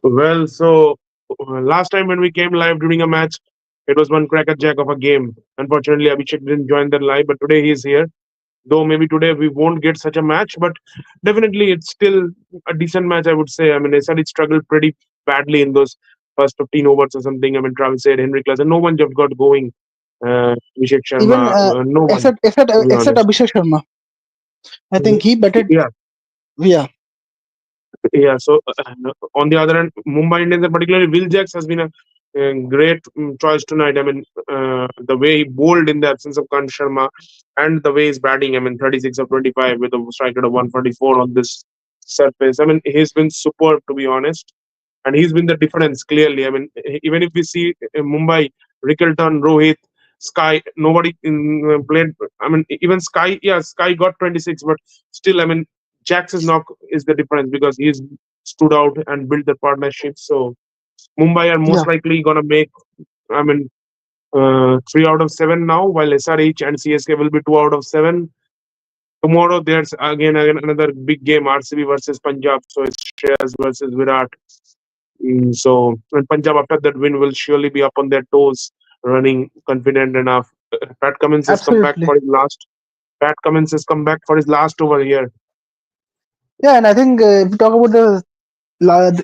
Well, so last time when we came live during a match, it was one crackerjack of a game. Unfortunately, Abhishek didn't join the live, but today he's here. Though maybe today we won't get such a match, but definitely it's still a decent match, I would say. I mean, SRH struggled pretty badly in those first 15 overs or something. I mean, Travis said, Henry Klassen, no one just got going. Abhishek Even Sharma, no one, except to be except honest. Abhishek Sharma, I think he batted. Yeah, Yeah, yeah. So on the other hand, Mumbai Indians and particularly Will Jacks has been a great choice tonight. I mean, the way he bowled in the absence of Kant Sharma and the way he's batting. I mean, 36 of 25 with a strike rate of 144 on this surface. I mean, he's been superb to be honest, and he's been the difference clearly. I mean, even if we see Mumbai, Rickelton, Rohit, Sky, nobody played. I mean, even Sky, yeah, Sky got 26, but still, I mean, Jacks's knock is the difference because he's stood out and built the partnership. So Mumbai are yeah, most likely gonna make. I mean, 3 out of 7 now, while SRH and CSK will be 2 out of 7. Tomorrow there's again another big game, RCB versus Punjab. So it's Shreyas versus Virat. So and Punjab after that win will surely be up on their toes, running confident enough. Pat Cummins has come back absolutely. for his last. Pat Cummins has come back for his last over here. Yeah, and I think if we talk about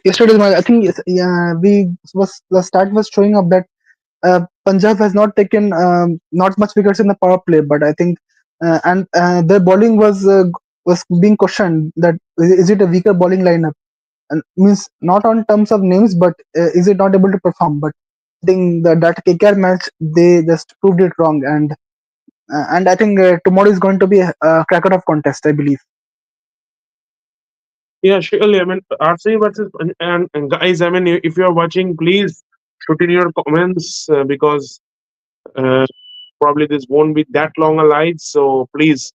yesterday's match, I think yeah, the start was showing up that Punjab has not taken not much wickets in the power play, but I think and their bowling was being questioned that is it a weaker bowling lineup? And means not on terms of names, but is it not able to perform? But I think that KKR match they just proved it wrong, and I think tomorrow is going to be a cracker of contest, I believe. Yeah, surely. I mean, RCB versus and guys. I mean, if you are watching, please put in your comments because uh, probably this won't be that long a live. So please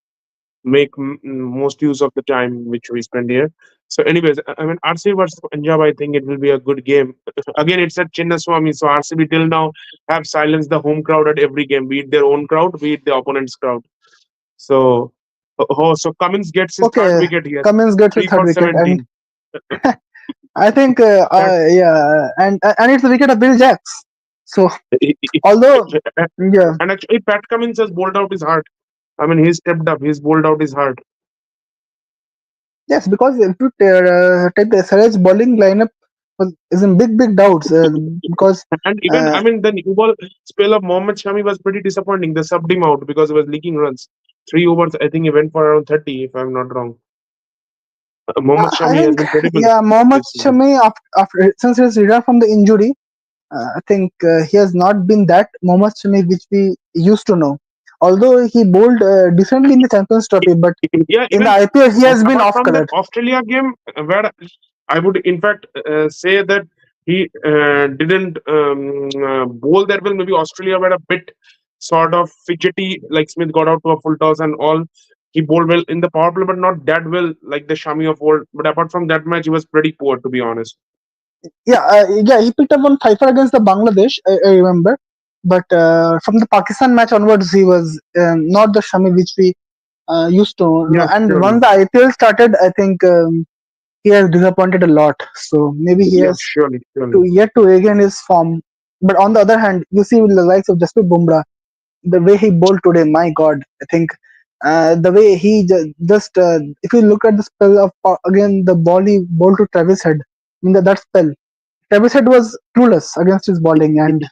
make most use of the time which we spend here. So, anyways, I mean, RCB versus Punjab, I think it will be a good game. Again, it's at Chinnaswamy, so RCB till now have silenced the home crowd at every game, be it their own crowd, be it the opponent's crowd. So, so Cummins gets his third Okay, wicket here, Cummins gets a three third for wicket, and 17. I think That yeah, and it's the wicket of Bill Jacks. So although yeah, and actually, Pat Cummins has bowled out his heart. I mean, he's stepped up. He's bowled out his heart. yes, because if you take the SRH bowling lineup is in big doubts because And even, uh, I mean, the new ball spell of Mohammad Shami was pretty disappointing. They subbed him out because he was leaking runs. 3 overs, I think he went for around 30, if I'm not wrong. Mohammad I Shami has think been terrible yeah, Mohammad this season. Shami after since his return from the injury, I think he has not been that Mohammad Shami which we used to know. Although he bowled decently in the Champions Trophy, but Yeah, in the even IPL he has been apart off from that colored. Australia game, where I would in fact say that he didn't bowl that well. Maybe Australia were a bit sort of fidgety, like Smith got out to a full toss and all. He bowled well in the power play, but not that well like the Shami of old. But apart from that match, he was pretty poor, to be honest. Yeah, he picked up one fifer against the Bangladesh. I remember, but from the Pakistan match onwards, he was not the Shami which we used to know. Yeah, And surely. once the IPL started, I think he has disappointed a lot. So maybe he Yeah, has surely, to surely. yet to regain his form. But on the other hand, you see with the likes of Jasprit Bumrah, the way he bowled today, my God, I think the way he just if you look at the spell of again the ball he bowled to Travis Head, I mean that spell, Travis Head was clueless against his bowling, and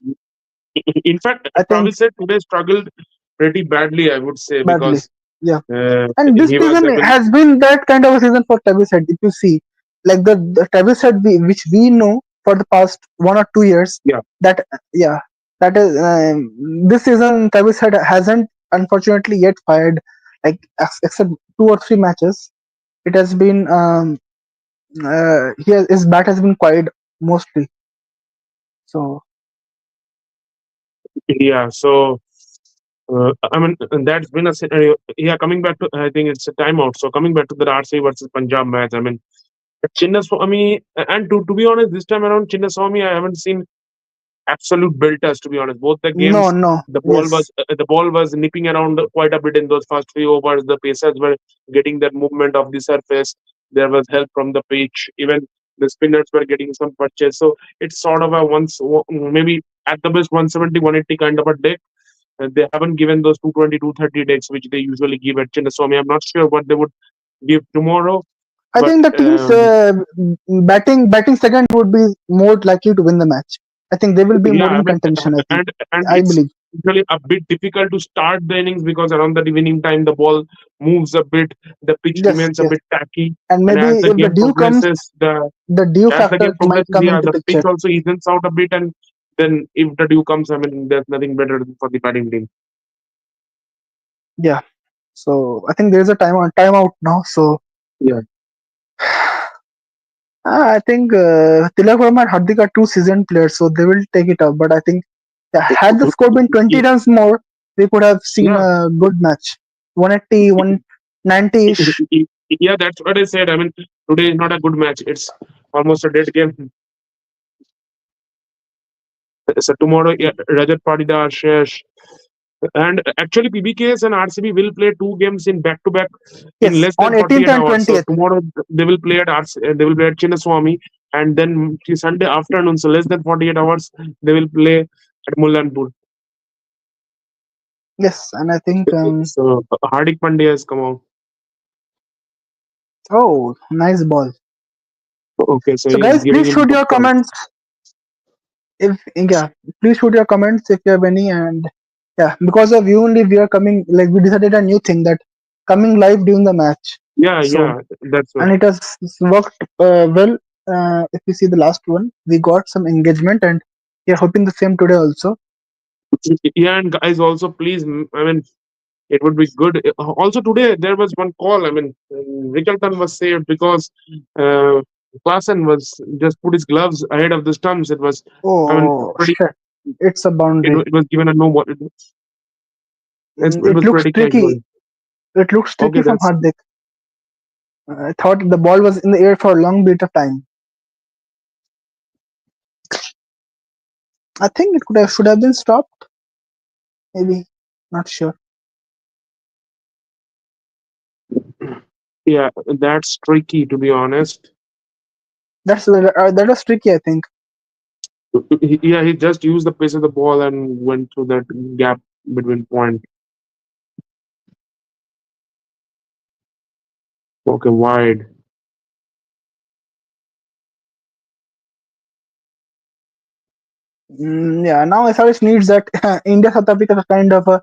In fact, I think Travis said today struggled pretty badly, I would say, badly. because Yeah, uh, and this he was, season I mean, has been that kind of a season for Travis Head. If you see, like the Travis Head which we know for the past 1 or 2 years, yeah. that yeah, that is this season Travis Head hasn't unfortunately yet fired like except 2 or 3 matches. It has been his bat has been quiet mostly. So Yeah, so I mean that's been a scenario. Yeah, coming back to I think it's a timeout. So coming back to the RC versus Punjab match, I mean Chinnaswamy and to be honest, this time around Chinnaswamy I haven't seen absolute belters. To be honest, both the no, games no, yes, the ball was nipping around quite a bit in those first few overs. The pacers were getting that movement of the surface. There was help from the pitch. Even The spinners were getting some purchase. So it's sort of a maybe at the best 170, 180 kind of a deck. They haven't given those 220, 230 decks which they usually give at Chinnaswamy. I'm not sure what they would give tomorrow, I but think the teams batting second would be more likely to win the match. I think they will be yeah, more I in mean, contention. I think. and I it's believe. usually a bit difficult to start the innings because around the evening time the ball moves a bit, the pitch Yes, remains a yes. bit tacky, And and maybe as the if the game dew comes, progresses, the the dew as the factor game might progresses, come yeah, into the pitch picture. also evens out a bit, and then if the dew comes, I mean, there's nothing better for the batting team. Yeah. So I think there is a timeout now. So Yeah. I think Tilak Verma and Hardik are two seasoned players, so they will take it up. But I think yeah, had the score been 20 runs more, we could have seen Yeah, a good match. 180, 190 ish. yeah, that's what I said. I mean, today is not a good match. It's almost a dead game. So tomorrow, yeah, Rajat Patidar, Shesh, and actually PBKS and RCB will play two games in back to back in Yes, less on than 18th 48 and hours. So 20th. tomorrow they will play at they will play at Chinnaswamy, and then Sunday afternoon, so less than 48 hours, they will play at Mullanpur. Yes, and I think So Hardik Pandya has come out. oh, nice ball. Okay, so So he's guys, giving please him shoot good your chance. comments if yeah, please shoot your comments if you have any. And yeah, because of you only we are coming, like we decided a new thing that coming live during the match. Yeah, So yeah, that's what. and it has worked well. If you see the last one, we got some engagement, and we are hoping the same today also. Yeah, and guys, also please, I mean, it would be good. Also today there was one call. I mean, Richardson was saved because uh, Klassen was just put his gloves ahead of the stumps. It was, I mean, Oh pretty. shit! It's a boundary. It was given a no. It It was looks pretty tricky. casual. It looks Okay, tricky from that's Hardik. I thought the ball was in the air for a long bit of time. I think it should have been stopped. Maybe not sure. yeah, that's tricky to be honest. That was tricky. I think. Yeah, he just used the pace of the ball and went through that gap between point. Okay, wide. Yeah, now SRH needs that India South Africa is kind of a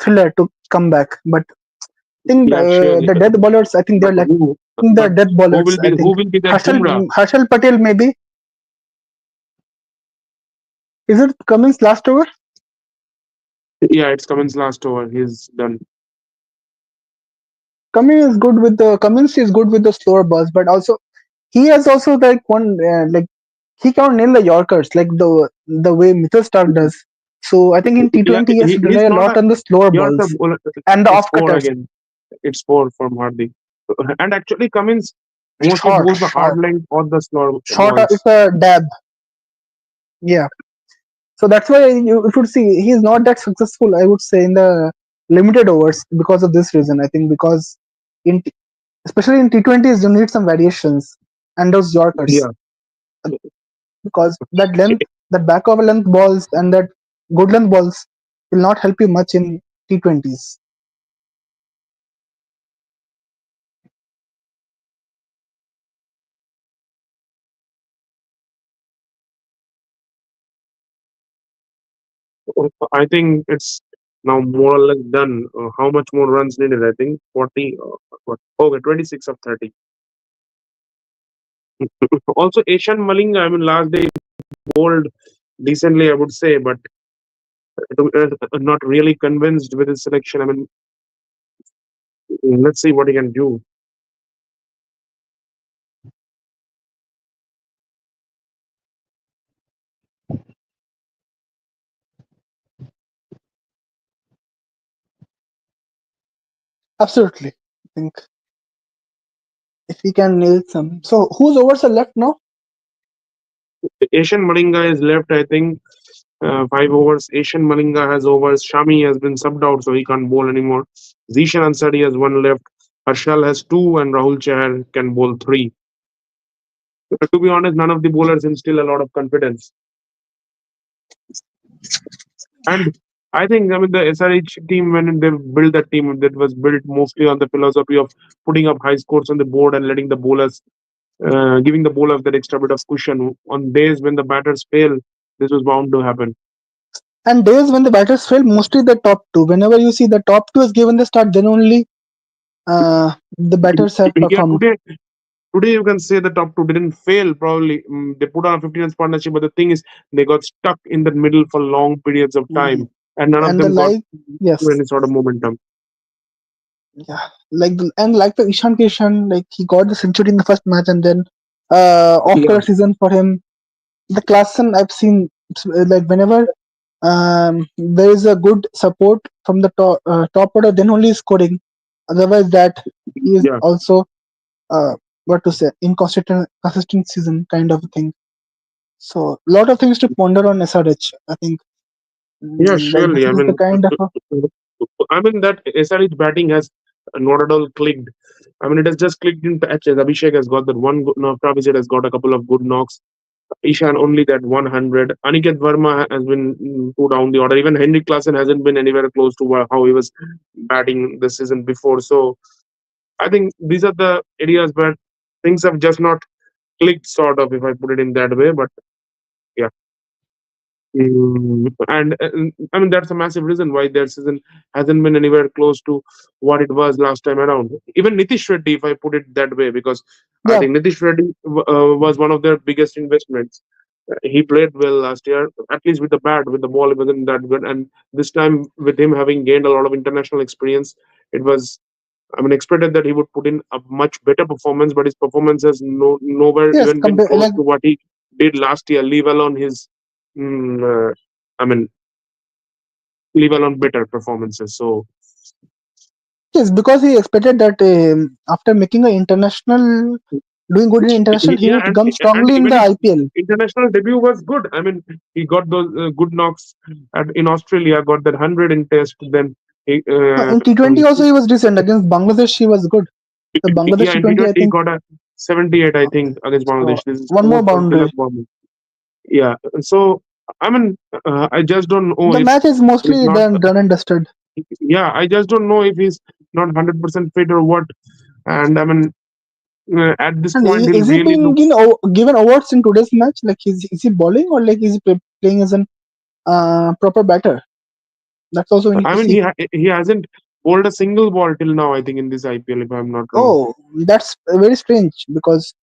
thriller to come back. But I think Yeah, surely. the death bowlers, I think But they're like who? the But death bowlers. I who think will be that Bumrah? Harshal Patel maybe. Is it Cummins last over? Yeah, it's Cummins last over. He's done. Cummins is good with the slower balls, but also he has also like one like he can't nail the Yorkers like the way Mitchell Stark does. So I think in Yeah, T20 he has to rely he's a not lot a on the slower Yorker balls bowler. and the It's off four cutters. again. It's four from Hardik. And actually, Cummins mostly Short, bowls the hard short, length or the slower short. It's balls. a dab. Yeah. So that's why you should see he is not that successful. I would say in the limited overs because of this reason. I think because in especially in T20s you need some variations and those Yorkers Yeah. because that length, that back over length balls and that good length balls will not help you much in T20s. I think it's now more or less done. How much more runs needed? I think 40. Okay, 26 of 30. Also, Asian Malinga, I mean, last day bowled decently, I would say, but not really convinced with his selection. I mean, let's see what he can do. Absolutely. I think if he can nail some. So whose overs are left now? Asian Malinga is left, I think, 5 overs. Asian Malinga has overs. Shami has been subbed out, so he can't bowl anymore. Zishan Ansari has one left. Harshal has two, and Rahul Chahar can bowl three. To be honest, none of the bowlers instill a lot of confidence. And I think, I mean, the SRH team, when they built that team, that was built mostly on the philosophy of putting up high scores on the board and letting the bowlers, giving the bowlers that extra bit of cushion. On days when the batters fail, this was bound to happen. And days when the batters fail, mostly the top two. Whenever you see the top two is given the start, then only the batters have Yeah, performed. today you can say the top two didn't fail. Probably they put on a 15 runs partnership, but the thing is, they got stuck in the middle for long periods of Mm. time, and none of And the them got like, yes, to any sort of momentum. yeah, like and like the Ishan Kishan, like he got the century in the first match, and then off Yeah, color season for him. The Klassen I've seen, like whenever there is a good support from the top order, then only he's scoring. Otherwise, that he is yeah, also what to say, inconsistent consistent season kind of a thing. So a lot of things to ponder on SRH. I think yeah. like this Surely, I is the mean, kind of that SRH batting has not at all clicked. I mean, it has just clicked in patches. Abhishek has got that one good knock. Travis Head has got a couple of good knocks. Ishan only that 100. Aniket Verma has been two down the order. Even Henrik Klassen hasn't been anywhere close to how he was batting the season before. So I think these are the areas where things have just not clicked, sort of, if I put it in that way. But yeah. And I mean, that's a massive reason why their season hasn't been anywhere close to what it was last time around. Even Nitish Reddy, if I put it that way, because I yeah. think Nitish Reddy was one of their biggest investments. He played well last year, at least with the bat, with the ball, it wasn't that good. And this time, with him having gained a lot of international experience, it was, I mean, expected that he would put in a much better performance, but his performance has nowhere Yes, even been compare close like to what he did last year, leave alone his, mm, I mean, leave alone better performances. So, yes, because he expected that after making an international, doing good in international, he yeah, would come and strongly in even the his IPL. international debut was good. I mean, he got those good knocks in Australia, got that 100 in test, then he, In T20 also he was decent against Bangladesh. He was good. The Bangladesh yeah, in T20, I T20 he think. got a 78, I Uh, think, against so Bangladesh. This is one more fourth from Tilak boundary. Bourne. Yeah, so I mean, I just don't know The if match is he's mostly not. done and dusted. Yeah, I just don't know if he's not 100% fit or what. And I mean, at this And point, he'll is he really being look. given awards in today's match? Like is he bowling or like is he playing as an proper batter? That's also we need I to mean, see. he hasn't bowled a single ball till now. I think in this IPL, if I'm not wrong. Oh, that's very strange because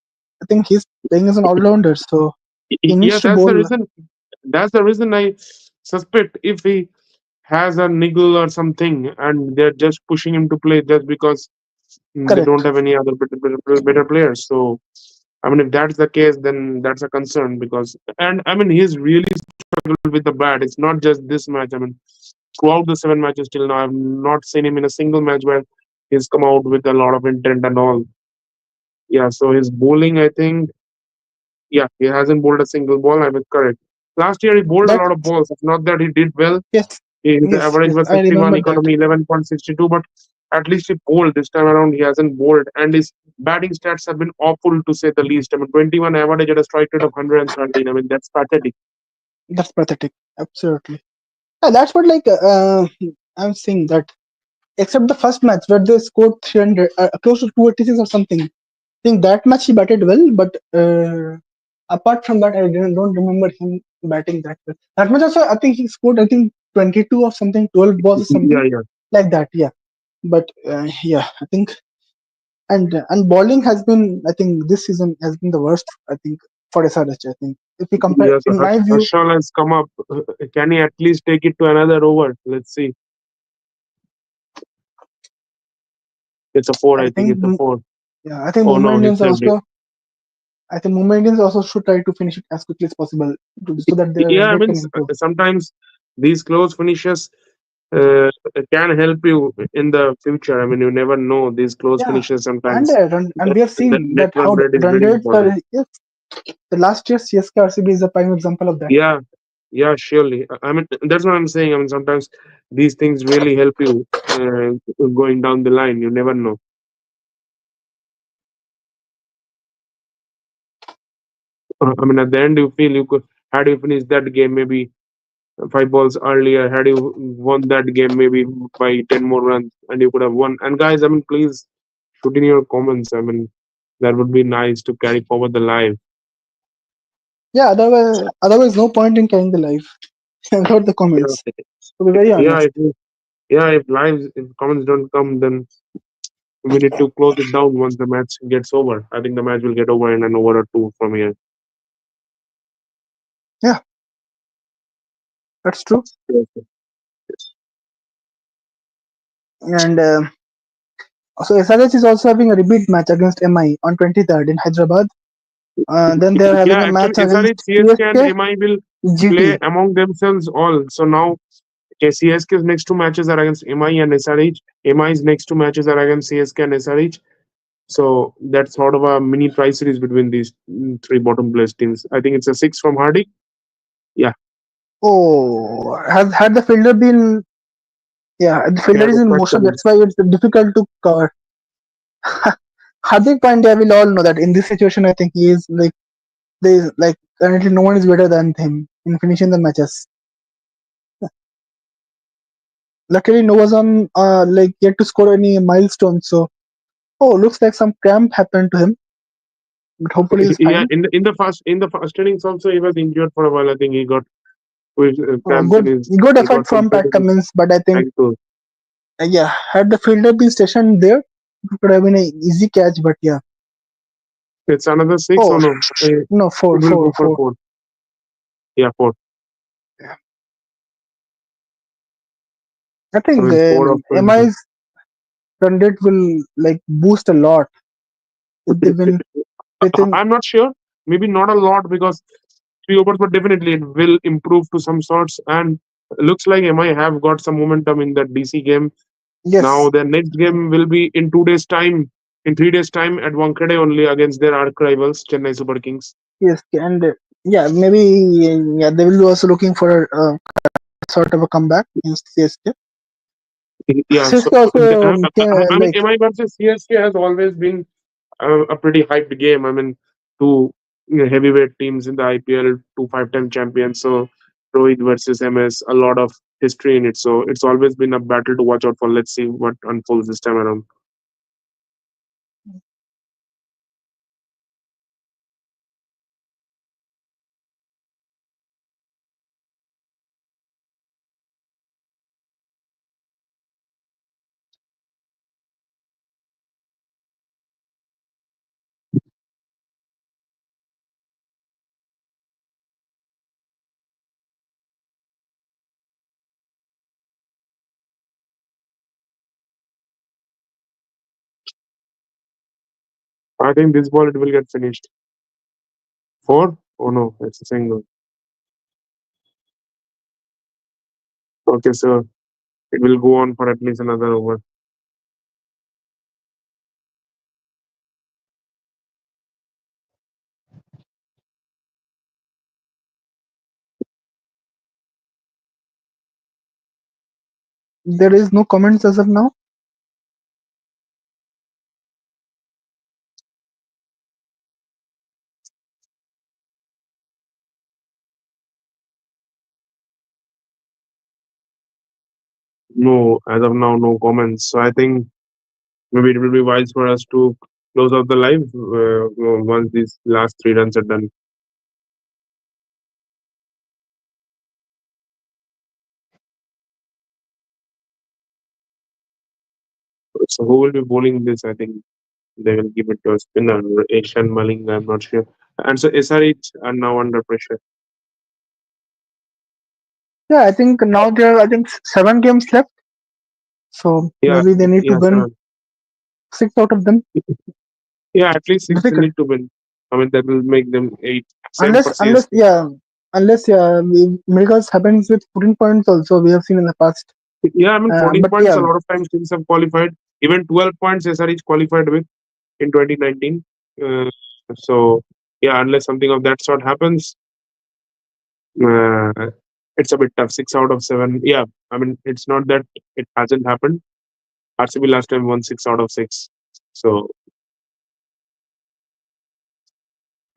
I think he's playing as an all-rounder, so he Yeah, needs to that's the bowl. reason. That's the reason I suspect if he has a niggle or something, and they're just pushing him to play just because they don't Correct. have any other better players. So, I mean, if that's the case, then that's a concern because, and I mean, he's really struggled with the bat. It's not just this match. I mean, throughout the 7 matches till now, I've not seen him in a single match where he's come out with a lot of intent and all. Yeah, so his bowling, I think, yeah, he hasn't bowled a single ball. I was correct. Last year, he bowled a That lot of balls. It's not that he did well. yes, His yes, average yes. was I 51, remember that. economy 11.62, but at least he bowled. This time around, he hasn't bowled. And his batting stats have been awful to say the least. I mean, 21 average at a strike rate of 113. I mean, that's pathetic. That's pathetic. Absolutely. Yeah, that's what like I'm saying that except the first match where they scored 300, close to 286 or something. I think that match he batted well, but apart from that, I don't remember him batting that well. That much also, I think he scored, I think 22 or something, 12 balls or Yeah, something yeah. like that. Yeah, but yeah, I think and bowling has been, I think this season has been the worst. I think for SRH. I think if we compare, Yeah, so in my view, Harshal has come up. Can he at least take it to another over? Let's see. It's a four, I I think. think It's a four. yeah, I think Oh, Mumbai no, he Indians saved it. also. I think Mumbai Indians also should try to finish it as quickly as possible so that their Yeah, run I rate mean, can improve. sometimes these close finishes uh, can help you in the future. I mean, you never know. These close Yeah, finishes and sometimes and we have the seen net that run how rate is run very rates important. are. Yes, the last year's CSK RCB is a prime example of that. Yeah, yeah, surely. I mean, that's what I'm saying. I mean, sometimes these things really help you going down the line. You never know. I mean, at the end, you feel you could had you finished that game maybe 5 balls earlier, had you won that game maybe by 10 more runs, and you could have won. And guys, I mean, please put in your comments. I mean, that would be nice to carry forward the live. Yeah, otherwise, no point in carrying the live without the Yeah, comments. To be very yeah. honest. If comments don't come, then we need to close it down once the match gets over. I think the match will get over in an over or two from here. Yeah, that's true. Yes. And so SRH is also having a repeat match against MI on 23rd in Hyderabad. Then they are having Yeah, a actually, match against SRH, CSK, and CSK MI will play GT. among themselves all. So now, okay, CSK's next two matches are against MI and SRH. MI's next two matches are against CSK and SRH. So that's sort of a mini prize series between these three bottom place teams. I think it's a six from Hardik. Yeah, Oh, has had the fielder been? Yeah, the yeah, fielder is the in motion. fracture. That's why it's difficult to cover. Hardik Pandya, will all know that in this situation, I think he is like there is like currently no one is better than him in finishing the matches. Luckily, no one's on like yet to score any milestone. So, oh, looks like some cramp happened to him, but hopefully he's Yeah, fine. in the first innings also he was injured for a while. I think he got cramps in Good his. good He effort got some from Pat pain in his Cummins, but I think ankle. yeah, had the fielder been stationed there, it could have been an easy catch. But yeah, It's another six oh or no? It no, four, will go four, for four. four. Yeah, four. Yeah. I I think mean, 4 of 20. MI's run rate will like boost a lot if they win within. I'm not sure. Maybe not a lot because 3 overs, but definitely it will improve to some sorts. And looks like MI have got some momentum in that DC game. Now Yes, their next game will be in 2 days' time, in 3 days' time at Wankhede only against their arch rivals, Chennai Super Kings. yes, and yeah, maybe yeah they will be also looking for sort of a comeback in CSK. Yeah, so CSK also I mean, like MI versus CSK has always been a pretty hyped game. I mean, two heavyweight teams in the IPL, two five-time champions. So Rohit versus MS, a lot of history in it. So it's always been a battle to watch out for. Let's see what unfolds this time around. I think this ball it will get finished. Four? Oh no, it's a single. Okay, so it will go on for at least another over. there is no comments as of now. No, as of now, no comments. So I think maybe it will be wise for us to close out the live once these last 3 runs are done. So who will be bowling this? I think they will give it to a spinner, Asian Malinga. I'm not sure. And so SRH are now under pressure. Yeah, I think now there are I think 7 games left, so Yeah, maybe they need to yeah, win 6 out of them. yeah. At least six they Difficult, need to win. I mean that will make them eight. Same for unless CSK. yeah, unless yeah, miracles happens with 14 points also we have seen in the past. Yeah, I mean 14 But points. yeah, A lot of times teams have qualified. Even 12 points SRH qualified with in 2019. Uh, so yeah, unless something of that sort happens, uh, it's a bit tough. 6 out of 7. Yeah, I mean it's not that it hasn't happened. RCB last time won 6 out of 6. So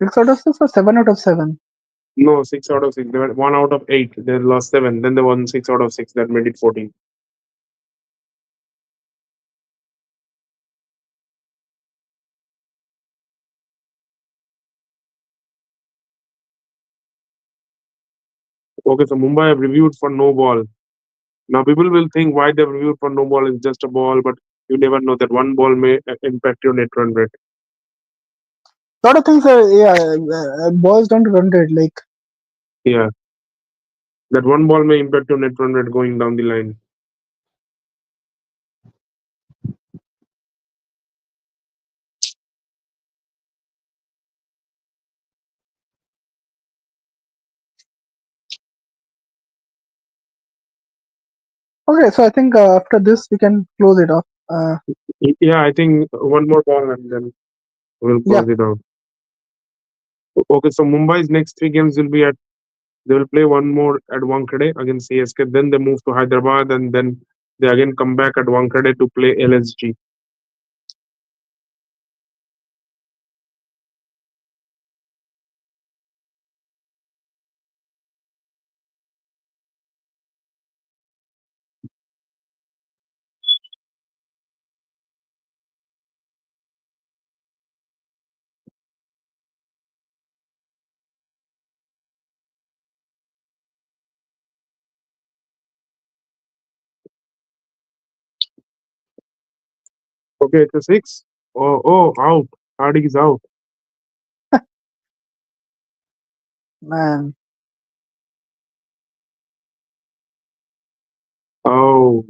6 out of 6 or 7 out of 7? No, 6 out of 6. They were 1 out of 8. They lost 7. Then they won 6 out of 6. That made it 14. Okay, so Mumbai have reviewed for no ball. Now people will think why they've reviewed for no ball is just a ball, but you never know that one ball may impact your net run rate. Lot of things are, yeah, boys don't run rate, like, Yeah, that one ball may impact your net run rate going down the line. okay, so I think after this we can close it off. Yeah, I think one more ball and then we'll Yeah, close it out. Okay, so Mumbai's next 3 games will be at. They will play one more at Wankhede against CSK. Then they move to Hyderabad, and then they again come back at Wankhede to play LSG. Okay, it's a six. Oh, out. Hardik is out. man. Oh,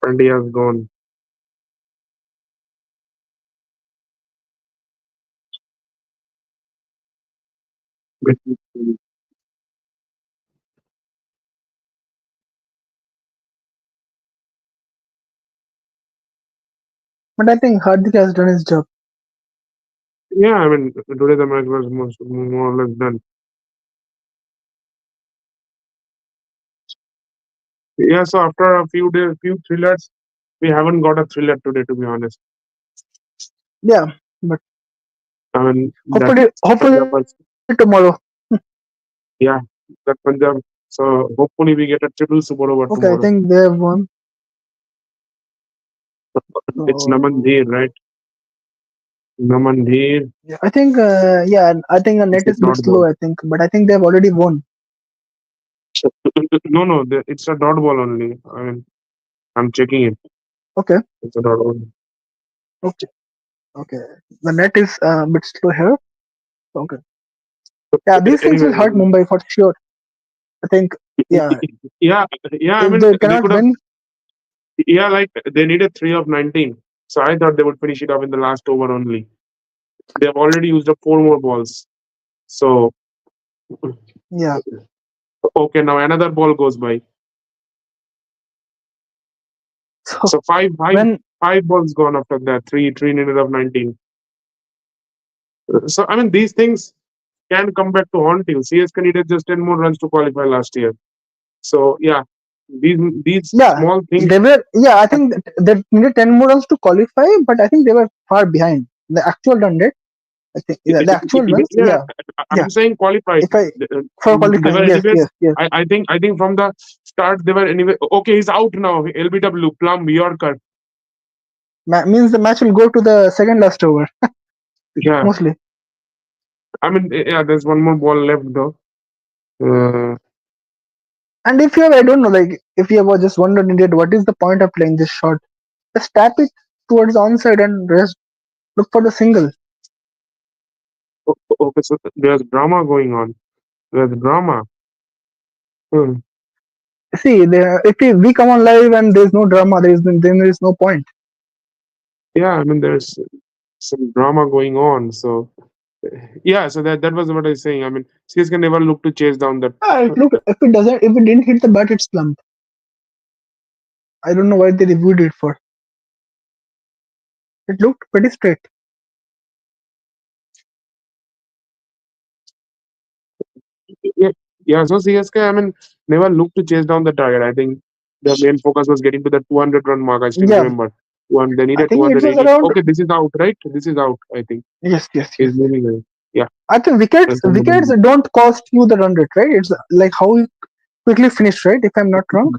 Pandya's gone. But I think Hardik has done his job. Yeah, I mean, today the match was more or less done. Yeah, so after a few days, few thrillers, we haven't got a thriller today, to be honest. Yeah, but I mean, that hopefully Punjab was, tomorrow. yeah, that Punjab. So hopefully we get a triple super over Okay, I tomorrow. think they have won. It's So Namandhir, right? Namandhir. yeah, I think I think the net It's a is a bit dot ball. slow. I think, but I think they have already won. No, it's a dot ball only. I mean, I'm checking it. Okay, It's a dot ball. okay, okay. The net is a bit slow here. Okay, yeah, these things will hurt Anyway, Mumbai for sure. I think, yeah, yeah, yeah. I if mean, they they cannot could have. win, Yeah, like they needed 3 of 19. So I thought they would finish it off in the last over only. They've already used up 4 more balls. So yeah. okay, now another ball goes by. So So when, five balls gone after that. Three needed of 19. So I mean, these things can come back to haunt you. CSK needed just 10 more runs to qualify last year. So yeah, these yeah, small things. they were, yeah, I think they needed 10 more runs to qualify, but I think they were far behind the actual run rate. I think, yeah, the actual runs, Yeah, yeah, I'm yeah. saying qualified. If I They were qualifying, yes, anyways. yes, yes. I think from the start they were anyway. Okay, he's out now. LBW Plum Yorker. Means the match will go to the second last over Yeah, mostly. I mean yeah. There's one more ball left though. Uh, And if you have, I don't know, like if you have just wondered, India, what is the point of playing this shot? Just tap it towards the onside and rest. Look for the single. okay, so there's drama going on. There's drama. Hmm. See, if we come on live and there's no drama, then there is no point. Yeah, I mean there's some drama going on. So yeah, so that was what I was saying. I mean, CSK never look to chase down that. It looked, if it didn't hit the bat, it's slumped. I don't know why they reviewed it for. It looked pretty straight. Yeah, yeah. So CSK, I mean, never looked to chase down the target. I think their main focus was getting to the 200 run mark. I still Yeah, remember. One, they I needed think it was 280. around. Okay, this is out, right? This is out. I think Yes, yes, is yes. moving away. Yeah. I think And wickets don't cost you the run rate, right? It's like how you quickly finish, right? If I'm not wrong.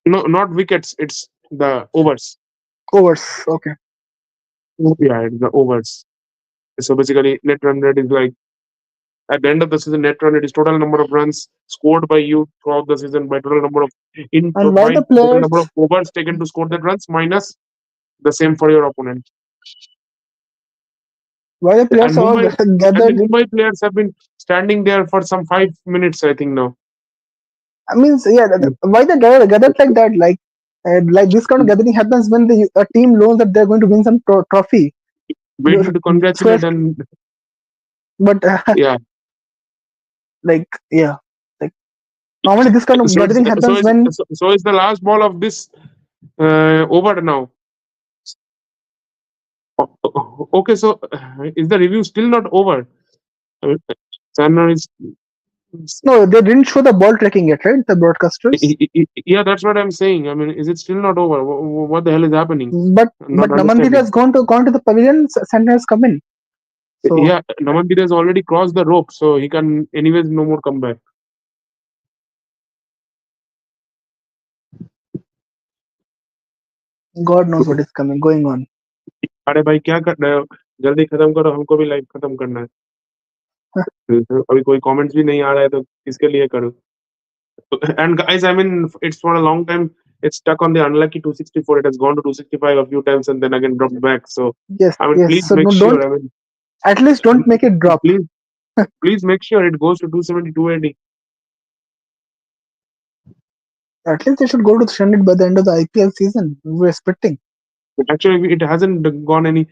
no, not wickets. It's the overs. Overs. Okay. Yeah, it's the overs. So basically, net run rate is like at the end of the season, net run rate is total number of runs scored by you throughout the season by total number of And why by the total players number of overs taken to score that runs minus the same for your opponent. And are all Mumbai and the gathered? Mumbai players have been standing there for some 5 minutes, I think now. I mean, yeah. Why they gathered like that? Like this kind of gathering happens when a team knows that they're going to win some trophy. Waiting to So, congratulate and but yeah. like yeah, like normally this kind of So it's gathering happens when so it's the last ball of this over now. Okay, so is the review still not over? I mean, Channa is no, they didn't show the ball tracking yet, right? The broadcasters. yeah, that's what I'm saying. I mean, is it still not over? What the hell is happening? I'm But not Namandir understanding. has gone to the pavilion. Center has come in. So Yeah, Namandir has already crossed the rope, so he can anyways no more come back. God knows what is coming going on. अरे भाई क्या कर रहे हो जल्दी खत्म करो हमको भी लाइव खत्म करना है तो अभी कोई कमेंट्स भी नहीं आ रहा है तो किसके लिए करूं and guys I mean it's for a long time it's stuck on the unlucky 264 it has gone to 265 a few times and then again dropped back so Yes, I mean yes. please So make sure don't I mean at least don't make it drop. please please make sure it goes to 270 280 At least they should go to 300 by the end of the IPL season. We were expecting. actually it hasn't gone any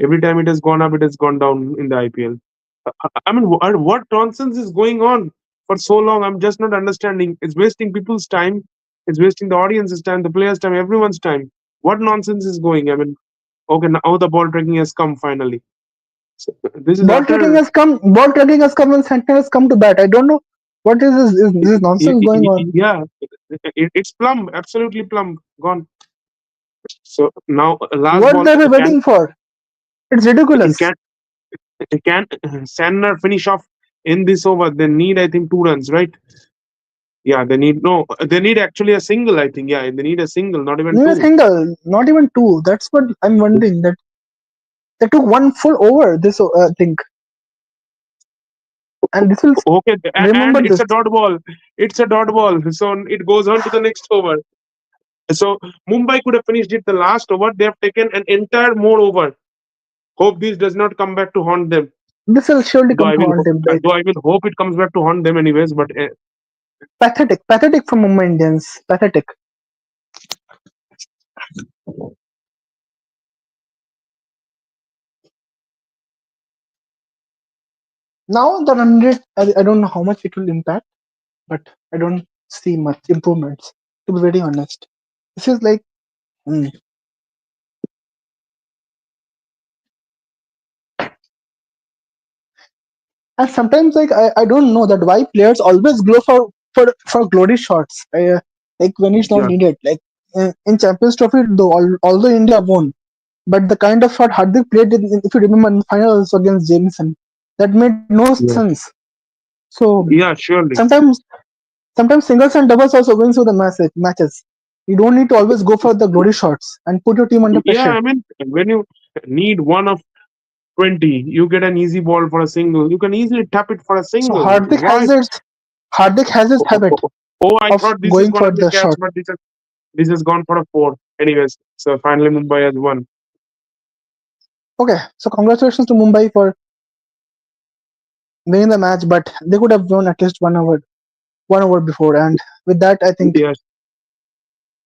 every time it has gone up it has gone down in the IPL I mean what nonsense is going on for so long I'm just not understanding it's wasting people's time it's wasting the audience's time the players time everyone's time what nonsense is going I mean okay now the ball tracking has come finally so, this is Ball tracking after has come. Ball tracking has come and Center has come to bat. I don't know what is this nonsense going on. yeah it's plumb absolutely plumb gone so now last What ball they were can waiting for? It's ridiculous. can can Sandner finish off in this over they need I think 2 runs right yeah they need no they need actually a single I think yeah they need a single not even Even a two single, not even two. That's what I'm wondering. That they took one full over. This thing, and this will okay and remember it's this. a dot ball it's a dot ball so it goes on to the next over so Mumbai could have finished it the last over they have taken an entire more over hope this does not come back to haunt them This will surely come to haunt him. Like though I will hope it comes back to haunt them anyways but pathetic, pathetic from Mumbai Indians. Pathetic. Now the run rate, I don't know how much it will impact, but I don't see much improvements. To be very honest, this is like, hmm. And sometimes like I don't know that why players always go for glory shots. Like when it's not yeah needed. Like in Champions Trophy, though, although India won, but the kind of shot Hardik played, if you remember in the finals against Jameson, that made no yeah sense. So yeah surely sometimes sometimes singles and doubles also wins with the matches. You don't need to always go for the glory shots and put your team under yeah pressure. I mean when you need one of 20 you get an easy ball for a single you can easily tap it for a So single why Hardik has this habit I of thought this is going gonna for be a the catch shot. but this has gone for a four anyways so finally Mumbai has won Okay, so congratulations to Mumbai for winning the match, but they could have won at least 1 hour before. And with that, I think yeah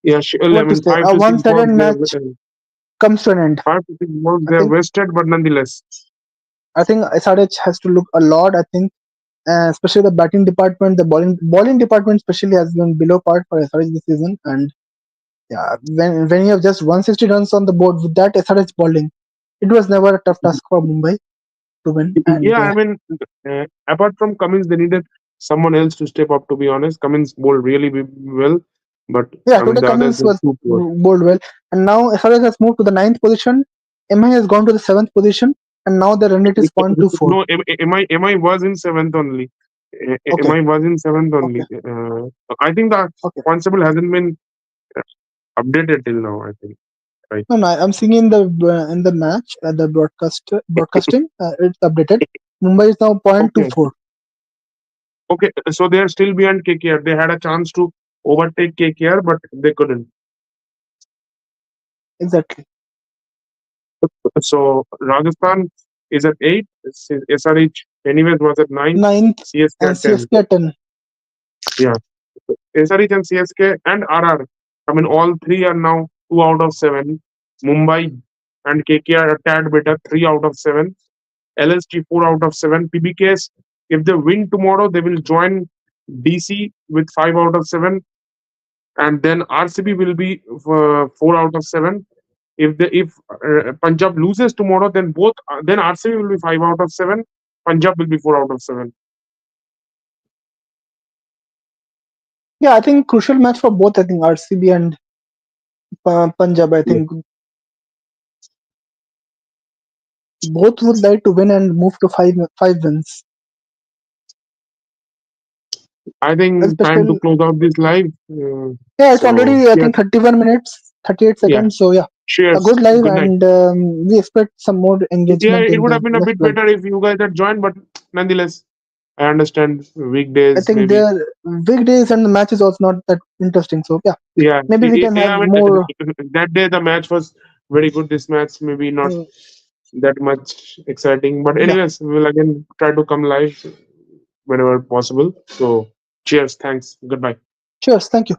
yeah surely I what to mean say, five a to six balls one-sided they have match comes to an end. 5 to 6 balls I they have think wasted but nonetheless SRH has to look a lot. I think, especially the batting department, the bowling department especially has been below par for SRH this season. And yeah, when you have just 160 runs on the board with that SRH bowling, it was never a tough task for Mumbai to win. And yeah I mean apart from Cummins they needed someone else to step up. To be honest, Cummins bowled really well, but Yeah, I mean today the others Cummins were was too poor. bowled well, and now SRH has moved to the ninth position. MI has gone to the seventh position, and now the run rate is 0.24. No, MI was in seventh only. Okay, MI was in seventh okay, only. I think the okay. constable hasn't been updated till now. I think, right? No, no, I'm seeing in the match the broadcasting it's updated. Mumbai is now Okay, 0.24. okay. So they are still behind KKR. They had a chance to overtake KKR, but they couldn't. Exactly. So Rajasthan is at 8. SRH anyways was at 9. Ninth CSK and at 10. CSK at 10. Yeah. SRH and CSK and RR. I mean, all three are now 2 out of 7. Mumbai and KKR are a tad better, 3 out of 7. LSG 4 out of 7. PBKs, if they win tomorrow, they will join DC with 5 out of 7. And then RCB will be 4 out of 7. If Punjab loses tomorrow, then then RCB will be 5 out of 7. Punjab will be 4 out of 7. Yeah, I think crucial match for both. I think RCB and Punjab. I Yeah. think both would like to win and move to five wins. I think time to Especially, close out this live. yeah, it's So already I yeah, think 31 minutes, 38 yeah. seconds. So yeah, a Cheers. good live, Good night. and we expect some more Yeah, engagement it in would the have been a next bit live. better if you guys had joined, but nonetheless, I understand I weekdays think maybe. their weekdays and the match is also not that interesting. So yeah, Yeah, maybe we can have I mean more. that day the match was very good. This match maybe not Uh, that much exciting, but yeah, anyways, we'll again try to come live whenever possible. So cheers, thanks, goodbye. cheers. Thank you.